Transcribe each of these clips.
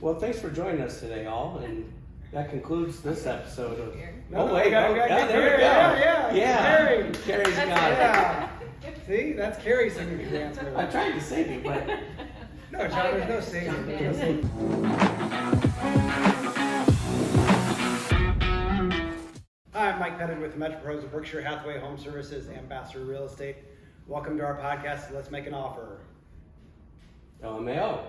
Well, thanks for joining us today, all, and that concludes this episode of. Carrie. Carrie's got it. See, that's Carrie's signature answer. it. I tried to save you, but No, John, there's no saving. There's no saving. Hi, I'm Mike Pettit with Metro Pros of Berkshire Hathaway Home Services, Ambassador Real Estate. Welcome to our podcast, Let's Make an Offer. LMAO.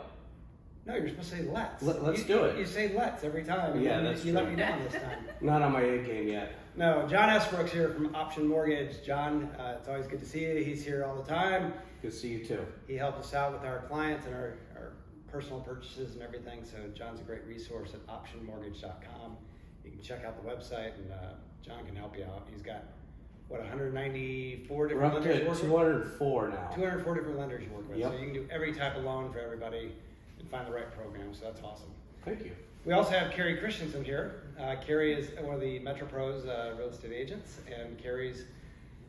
No, you're supposed to say let's. Let's do it. You say let's every time. Yeah, that's You true. let me down this time. Not on my A game yet. No, John Esbrooks here from Option Mortgage. John, it's always good to see you. He's here all the time. Good to see you too. He helps us out with our clients and our personal purchases and everything. So John's a great resource at optionmortgage.com. You can check out the website and John can help you out. He's got, 194 We're different up lenders to you work with? 204 now. 204 different lenders you work with. Yep. So you can do every type of loan for everybody and find the right program. So that's awesome. Thank you. We also have Carrie Christensen here. Carrie is one of the Metro Pros real estate agents, and Carrie's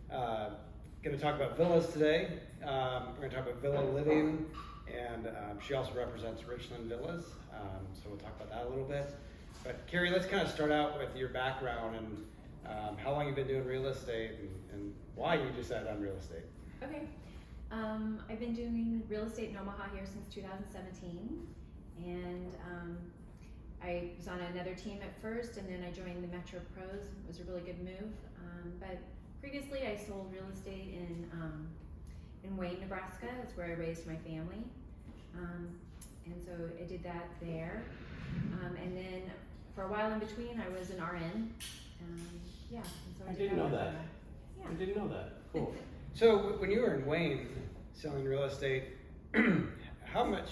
going to talk about villas today. We're going to talk about villa living, and she also represents Richland Villas, so we'll talk about that a little bit. But Carrie, let's kind of start out with your background and how long you've been doing real estate and why you decided on real estate. Okay. I've been doing real estate in Omaha here since 2017, and I was on another team at first, and then I joined the Metro Pros. It was a really good move. But previously, I sold real estate in Wayne, Nebraska. That's where I raised my family, and so I did that there. And then for a while in between, I was an RN. Yeah. And so I didn't know that. Yeah. I didn't know that. Cool. So when you were in Wayne selling real estate, how much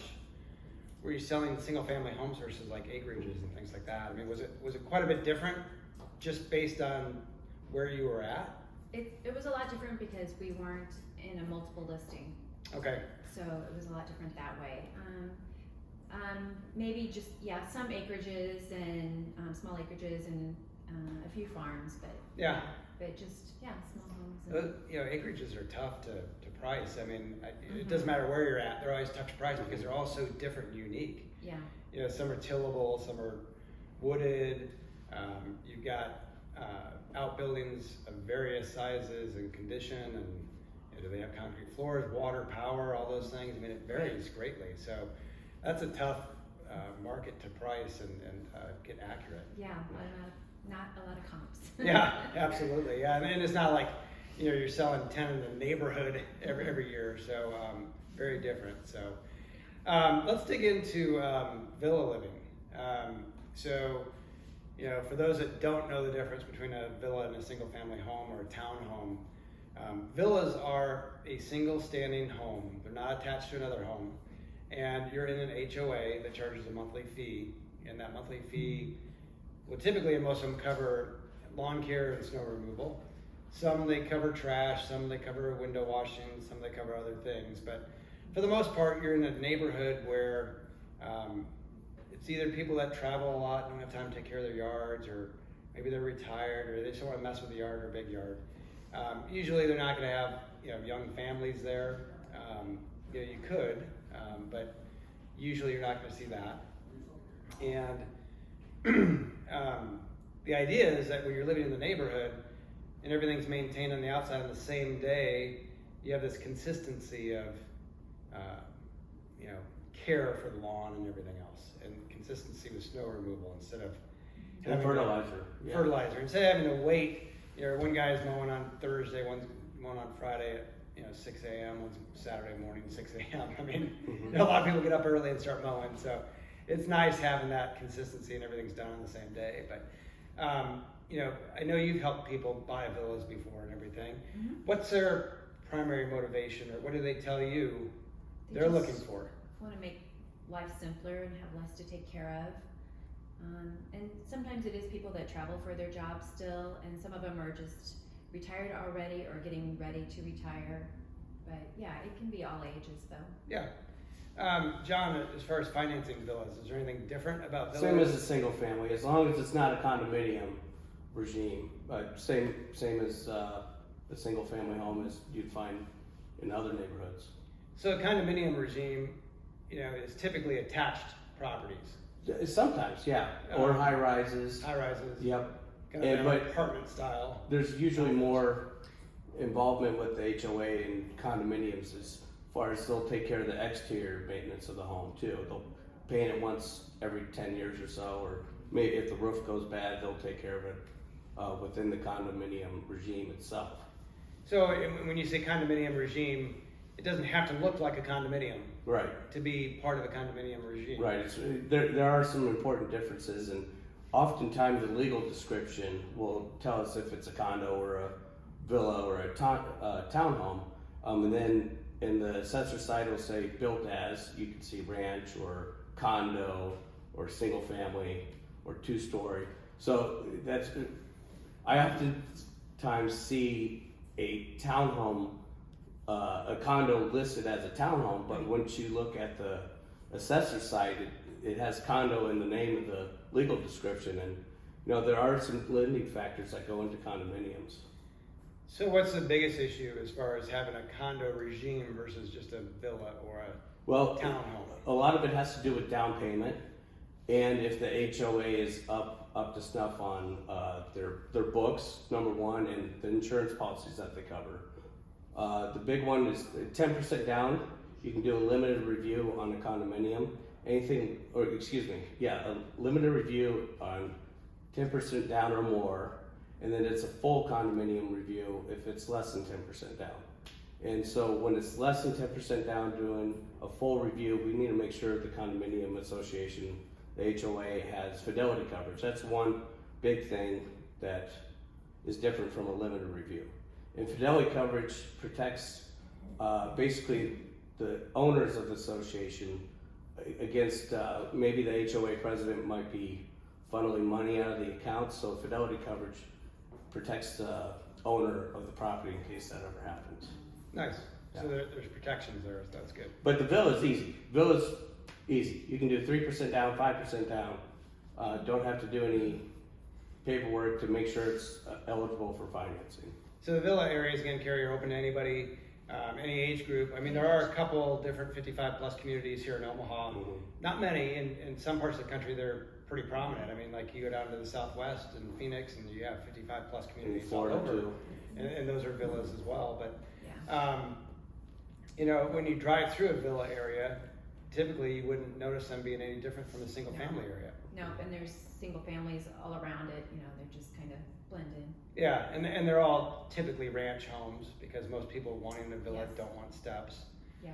were you selling single family homes versus like acreages and things like that? I mean, was it quite a bit different just based on where you were at? It was a lot different because we weren't in a multiple listing. Okay. So it was a lot different that way. Maybe just, some acreages and small acreages and a few farms, but Yeah. but just, small homes. And, Acreages are tough to price. I mean, it doesn't matter where you're at. They're always tough to price because they're all so different and unique. yeah. Some are tillable, some are wooded. You've got outbuildings of various sizes and condition, and do they have concrete floors, water, power, all those things? I mean, it varies greatly. So that's a tough market to price and get accurate. Yeah, not a lot of comps. Yeah, absolutely. Yeah, and it's not like you're selling 10 in the neighborhood every year. So very different. So let's dig into villa living. For those that don't know the difference between a villa and a single family home or a townhome, villas are a single standing home. They're not attached to another home. And you're in an HOA that charges a monthly fee. And that monthly fee will typically, in most of them, cover lawn care and snow removal. Some they cover trash, some they cover window washing, some they cover other things. But for the most part, you're in a neighborhood where it's either people that travel a lot, don't have time to take care of their yards, or maybe they're retired, or they just don't want to mess with the yard or a big yard. Usually they're not going to have young families there. You could, but usually you're not going to see that. And the idea is that when you're living in the neighborhood and everything's maintained on the outside on the same day, you have this consistency of care for the lawn and everything else, and consistency with snow removal instead of Fertilizer. Yeah. Fertilizer. Instead of having to wait, one guy's mowing on Thursday, one's mowing on Friday at 6 a.m., one's Saturday morning 6 a.m. I mean, a lot of people get up early and start mowing, so it's nice having that consistency and everything's done on the same day. But I know you've helped people buy villas before and everything. Mm-hmm. What's their primary motivation, or what do they tell you They they're just looking for? want to make life simpler and have less to take care of. And sometimes it is people that travel for their jobs still, and some of them are just retired already or getting ready to retire. But it can be all ages though. Yeah. John, as far as financing villas, is there anything different about villas? Same as a single family, as long as it's not a condominium regime. But same as the single family home as you'd find in other neighborhoods. So a condominium regime, is typically attached properties. Sometimes, yeah, or high rises. High rises. Yep. Kind of an apartment style. There's usually more involvement with the HOA and condominiums as far as they'll take care of the exterior maintenance of the home too. They'll paint it once every 10 years or so, or maybe if the roof goes bad, they'll take care of it within the condominium regime itself. So when you say condominium regime, it doesn't have to look like a condominium, right, to be part of a condominium regime. Right. There are some important differences, and oftentimes the legal description will tell us if it's a condo or a villa or a townhome, and then in the assessor side it'll say built as. You can see ranch or condo or single family or 2-story. So that's, I oftentimes see a townhome, a condo listed as a townhome, but once you look at the assessor side, it has condo in the name of the legal description, and there are some limiting factors that go into condominiums. So what's the biggest issue as far as having a condo regime versus just a villa or a townhome? A lot of it has to do with down payment, and if the HOA is up to snuff on their books, number one, and the insurance policies that they cover. The big one is 10% down. You can do a limited review on a condominium. A limited review on 10% down or more, and then it's a full condominium review if it's less than 10% down. And so when it's less than 10% down, doing a full review, we need to make sure the condominium association, the HOA, has fidelity coverage. That's one big thing that is different from a limited review. And fidelity coverage protects basically the owners of the association against maybe the HOA president might be funneling money out of the accounts, so fidelity coverage protects the owner of the property in case that ever happens. Nice. Yeah. So there's protections there, so that's good. But the villa's easy. Villa's easy. You can do 3% down, 5% down. Don't have to do any paperwork to make sure it's eligible for financing. So the villa areas, again, Carrie, are open to anybody, any age group. I mean, there are a couple different 55-plus communities here in Omaha. Mm-hmm. Not many. In some parts of the country, they're pretty prominent. I mean, like you go down to the Southwest and Phoenix, and you have 55-plus communities In Florida all over. too. And those are villas as well. But Yeah. when you drive through a villa area, typically you wouldn't notice them being any different from a single-family area. No, and there's single families all around it. They're just kind of blend in. Yeah, and they're all typically ranch homes because most people wanting a villa Yes. don't want steps. Yeah.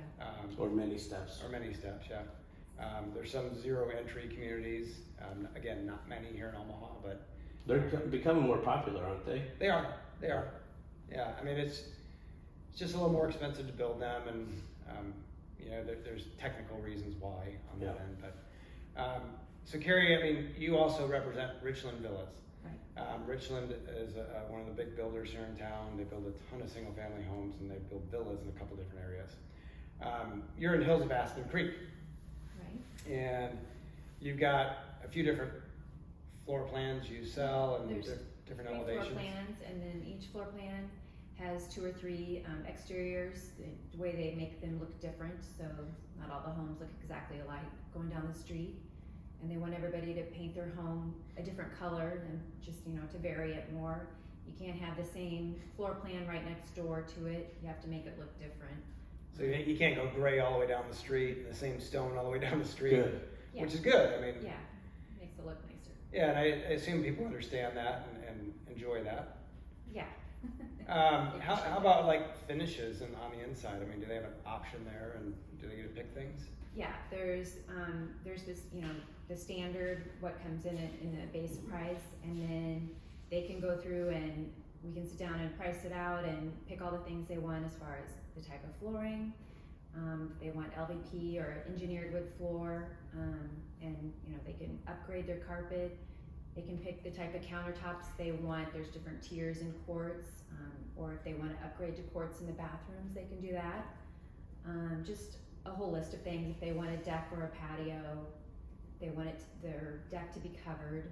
Or many steps. Or many steps, yeah. There's some zero entry communities. Again, not many here in Omaha, but They're becoming more popular, aren't they? they are. Yeah, I mean it's just a little more expensive to build them, and there's technical reasons why on that end. But so Carrie, I mean, you also represent Richland Villas. Right. Richland is one of the big builders here in town. They build a ton of single-family homes, and they build villas in a couple different areas. You're in Hills of Aspen Creek, Right. and you've got a few different floor plans you sell and There's different 3 elevations. floor plans, and then each floor plan has 2 or 3 exteriors. The way they make them look different, so not all the homes look exactly alike going down the street. And they want everybody to paint their home a different color and just, to vary it more. You can't have the same floor plan right next door to it. You have to make it look different. So you can't go gray all the way down the street and the same stone all the way down the street, Good. Yeah. which is good. I mean, Yeah, makes it look nicer. yeah, and I assume people understand that and enjoy that. Yeah. How about like finishes and on the inside? I mean, do they have an option there, and do they get to pick things? Yeah, there's this, the standard, what comes in the base price, and then they can go through and we can sit down and price it out and pick all the things they want as far as the type of flooring. If they want LVP or engineered wood floor, and they can upgrade their carpet. They can pick the type of countertops they want. There's different tiers in quartz, or if they want to upgrade to quartz in the bathrooms, they can do that. Just a whole list of things. If they want a deck or a patio, they want their deck to be covered,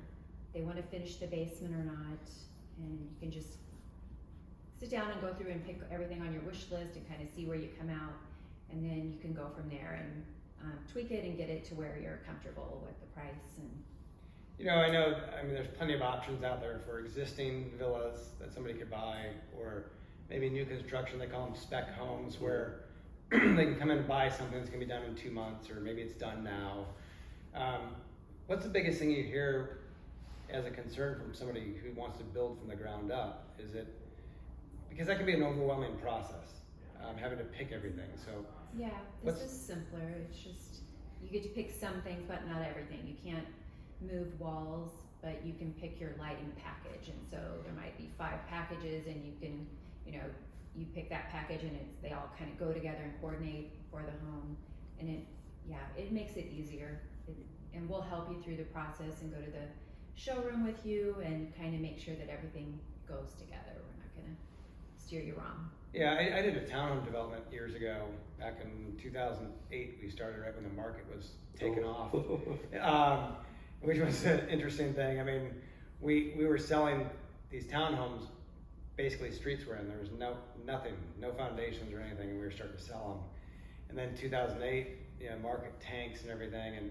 they want to finish the basement or not, and you can just sit down and go through and pick everything on your wish list and kind of see where you come out, and then you can go from there. And tweak it and get it to where you're comfortable with the price. And I mean, there's plenty of options out there for existing villas that somebody could buy, or maybe new construction. They call them spec homes, where they can come in and buy something that's gonna be done in 2 months, or maybe it's done now. What's the biggest thing you hear as a concern from somebody who wants to build from the ground up? Is it, because that can be an overwhelming process, having to pick everything. So yeah, this is simpler. It's just, you get to pick some things, but not everything. You can't move walls, but you can pick your lighting package. And so there might be 5 packages, and you can, you pick that package, and they all kind of go together and coordinate for the home. And it makes it easier. And we'll help you through the process and go to the showroom with you and kind of make sure that everything goes together. We're not gonna steer you wrong. Yeah, I did a townhome development years ago. Back in 2008, we started right when the market was taking off, which was an interesting thing. I mean, we were selling these townhomes, basically streets were in. There was nothing, no foundations or anything, and we were starting to sell them. And then 2008, market tanks and everything,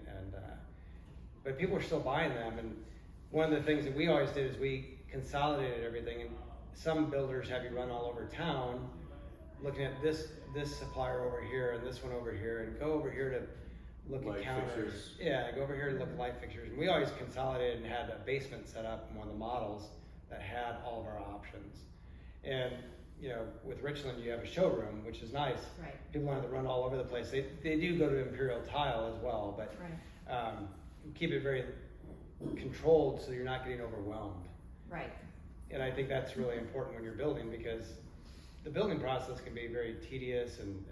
but people were still buying them. And one of the things that we always did is we consolidated everything. And some builders have you run all over town, looking at this supplier over here and this one over here, and go over here to look Light at counters. fixtures. Yeah, go over here to look at light fixtures. And we always consolidated and had a basement set up in one of the models that had all of our options. And with Richland, you have a showroom, which is nice. Right. People don't have to run all over the place. They do go to Imperial Tile as well, but Right. Keep it very controlled so you're not getting overwhelmed. Right. And I think that's really important when you're building, because the building process can be very tedious, and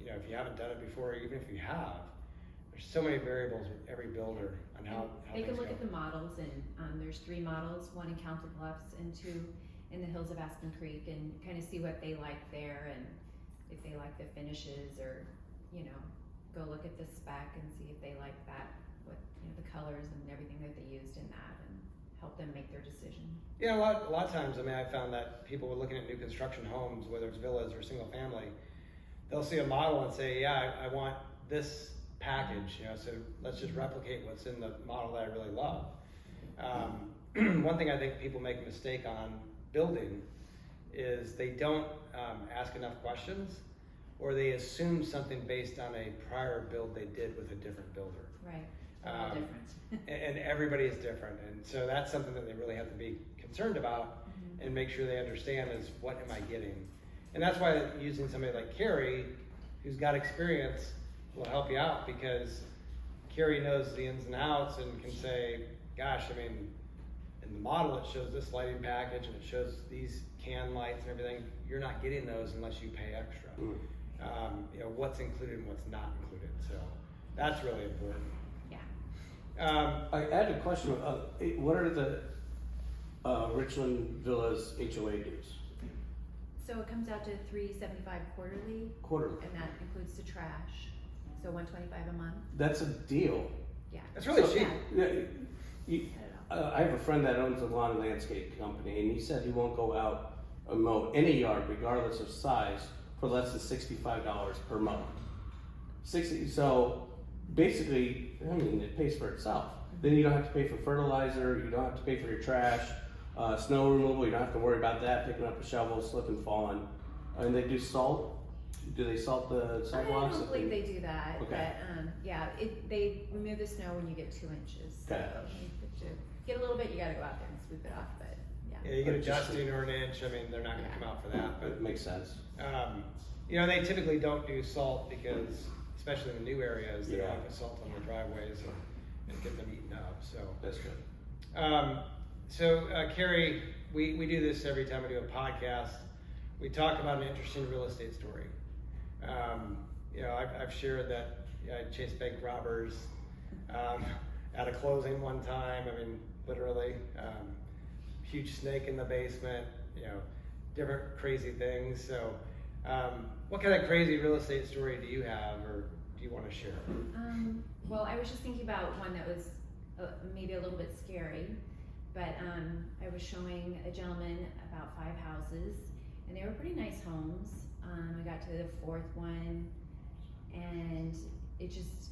if you haven't done it before, even if you have, there's so many variables with every builder on how They can things look go. at the models, and there's 3 models, 1 in Council Bluffs and 2 in the hills of Aspen Creek, and kind of see what they like there, and if they like the finishes, or go look at the spec and see if they like that, what the colors and everything that they used in that, and help them make their decision. Yeah, a lot of times, I mean, I found that people were looking at new construction homes, whether it's villas or single family, they'll see a model and say, yeah, I want this package, so let's just replicate what's in the model that I really love. One thing I think people make a mistake on building is they don't ask enough questions, or they assume something based on a prior build they did with a different builder. Right. All different. And everybody is different, and so that's something that they really have to be concerned about, and make sure they understand is, what am I getting? And that's why using somebody like Carrie, who's got experience, will help you out, because Carrie knows the ins and outs and can say, gosh, I mean, in the model it shows this lighting package and it shows these can lights and everything. You're not getting those unless you pay extra. What's included and what's not included. So that's really important. Yeah. I had a question. What are the Richland Villas HOA dues? So it comes out to $375 quarterly, Quarterly. and that includes the trash. So $125 a month. That's a deal. Yeah. That's really So- cheap. Yeah, I have a friend that owns a lawn and landscape company, and he said he won't go out and mow any yard, regardless of size, for less than $65 per mow. So basically, I mean, it pays for itself. Then you don't have to pay for fertilizer, you don't have to pay for your trash, snow removal, you don't have to worry about that, picking up a shovel, slipping, falling. And they do salt. Do they salt the sidewalks? I don't believe they do that, Okay. but they remove the snow when you get 2 inches. Okay. So to get a little bit, you gotta go out there and sweep it off, but Yeah, you get a dusting or an inch. I mean, they're not going to come out for that. It makes sense. They typically don't do salt because, especially in the new areas, they don't Yeah. put salt on their driveways and get them eaten up. So, That's good. Carrie, we do this every time we do a podcast. We talk about an interesting real estate story. I've shared that I chased bank robbers at a closing one time. I mean, literally, huge snake in the basement. Different crazy things. So, what kind of crazy real estate story do you have, or do you want to share? Well, I was just thinking about one that was maybe a little bit scary, but I was showing a gentleman about 5 houses, and they were pretty nice homes. I got to the 4th one, and it just,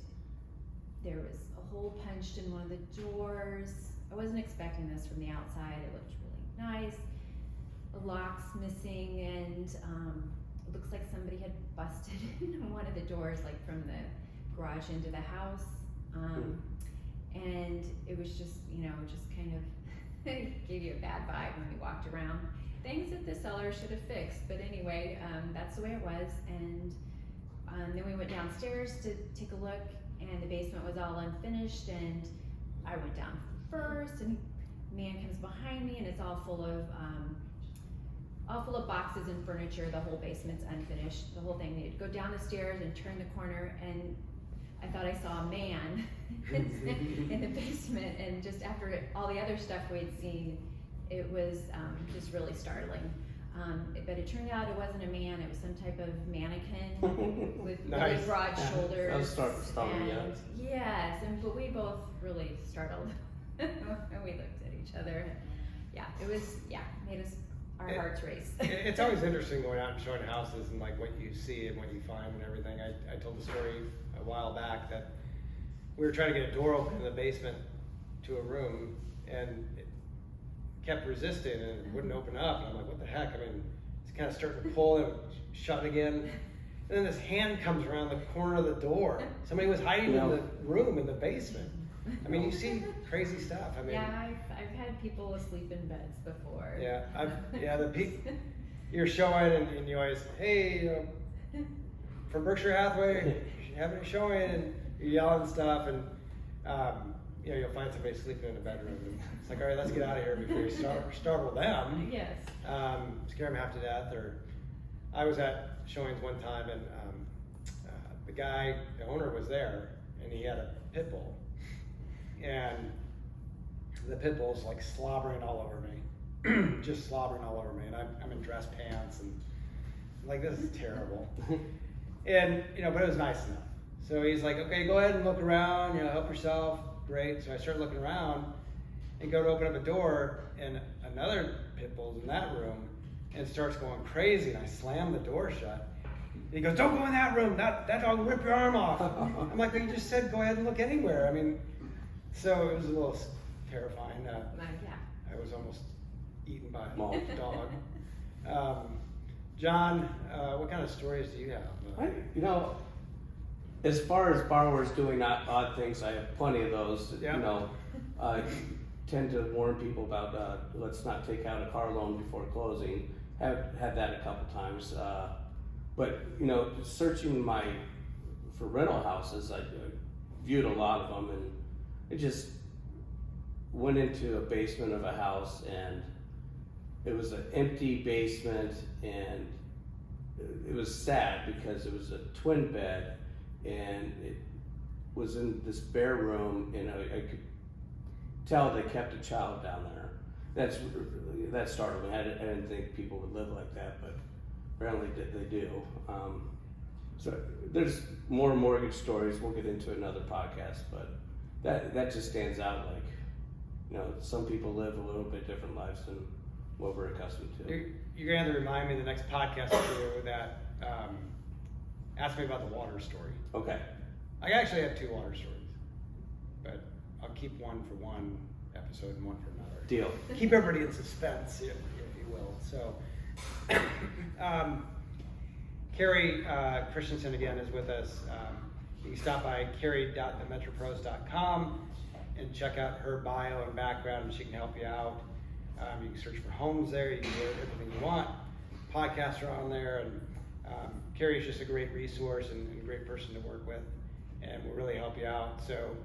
there was a hole punched in one of the doors. I wasn't expecting this from the outside. It looked really nice. The lock's missing, and it looks like somebody had busted in one of the doors, like from the garage into the house. And it was just, just kind of gave you a bad vibe when you walked around. Things that the seller should have fixed, but anyway, that's the way it was. And then we went downstairs to take a look, and the basement was all unfinished, and I went down first, and a man comes behind me, and it's all full of boxes and furniture. The whole basement's unfinished, the whole thing. They'd go down the stairs and turn the corner, and I thought I saw a man in the basement, and just after all the other stuff we'd seen, it was just really startling. But it turned out it wasn't a man, it was some type of mannequin with really broad shoulders. That was startling, yeah. Yes, but we both really startled when we looked at each other. Yeah, it was, made us, our hearts race. It's always interesting going out and showing houses and like what you see and what you find and everything. I told the story a while back that we were trying to get a door open in the basement to a room, and it kept resisting and it wouldn't open up. And I'm like, what the heck? I mean, it's kind of starting to pull and shut again. And then this hand comes around the corner of the door. Somebody was hiding in the room in the basement. I mean, you see crazy stuff. I mean, yeah, I've had people asleep in beds before. Yeah, you're showing and you always, hey, from Berkshire Hathaway, you have any showing, and you're yelling stuff, and you'll find somebody sleeping in a bedroom, and it's like, all right, let's get out of here before you startle them. Yes. Scare them half to death. Or I was at showings one time, and the owner was there, and he had a pit bull, and the pit bull's like slobbering all over me, just slobbering all over me, and I'm in dress pants, and I'm like, this is terrible. And but it was nice enough. So he's like, okay, go ahead and look around, help yourself. Great. So I started looking around and go to open up a door, and another pit bull's in that room, and it starts going crazy, and I slam the door shut. And he goes, don't go in that room, that dog will rip your arm off. I'm like, well, you just said go ahead and look anywhere. I mean, so it was a little terrifying. I was almost eaten by a dog. John, what kind of stories do you have? As far as borrowers doing odd things, I have plenty of those. Yeah. Tend to warn people about let's not take out a car loan before closing. Have had that a couple times. But searching for rental houses, I viewed a lot of them, and it just went into a basement of a house, and it was an empty basement, and it was sad because it was a twin bed, and it was in this bare room, and I could tell they kept a child down there. That startled me. I didn't think people would live like that, but apparently they do. So there's more mortgage stories we'll get into another podcast, but that just stands out. Like, some people live a little bit different lives than what we're accustomed to. You're gonna have to remind me the next podcast to do that. Ask me about the water story. Okay. I actually have 2 water stories, but I'll keep one for one episode and one for another. Deal. Keep everybody in suspense, if you will. So, Carrie Christensen again is with us. You can stop by carrie.themetropros.com and check out her bio and background, and she can help you out. You can search for homes there. You can do everything you want. Podcasts are on there, and Carrie's just a great resource and a great person to work with, and will really help you out. So,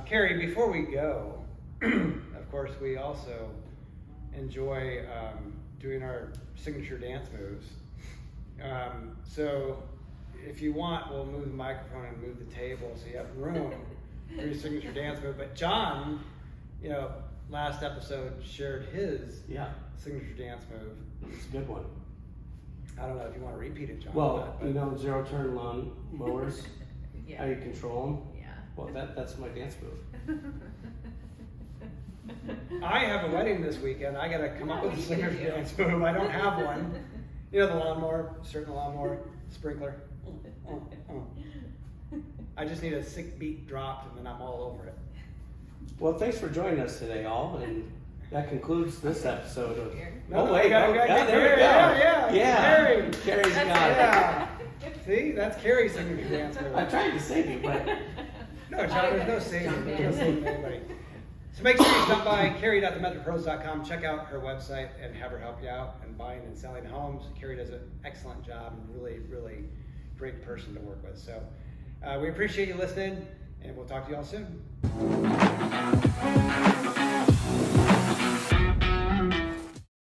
Carrie, before we go, of course, we also enjoy doing our signature dance moves. So, if you want, we'll move the microphone and move the table so you have room for your signature dance move. But John, last episode shared his signature dance move. It's a good one. I don't know if you want to repeat it, John. Well, zero turn lawn mowers, Yeah. how you control them. Yeah. Well, that's my dance move. I have a wedding this weekend. I got to come up with a signature dance move. I don't have one. The lawnmower, certain lawnmower, sprinkler. I just need a sick beat dropped, and then I'm all over it. Well, thanks for joining us today, all, and that concludes this episode of. No, oh wait, we gotta yeah, get there we go. Carrie. Yeah, Carrie. Carrie's got it. Yeah. See, that's Carrie's singing the answer. I tried to save you, but No, John, there's no saving. There's no saving anybody. So make sure you stop by Carrie.themethropros.com, check out her website, and have her help you out in buying and selling homes. Carrie does an excellent job and really, really great person to work with. So we appreciate you listening, and we'll talk to you all soon.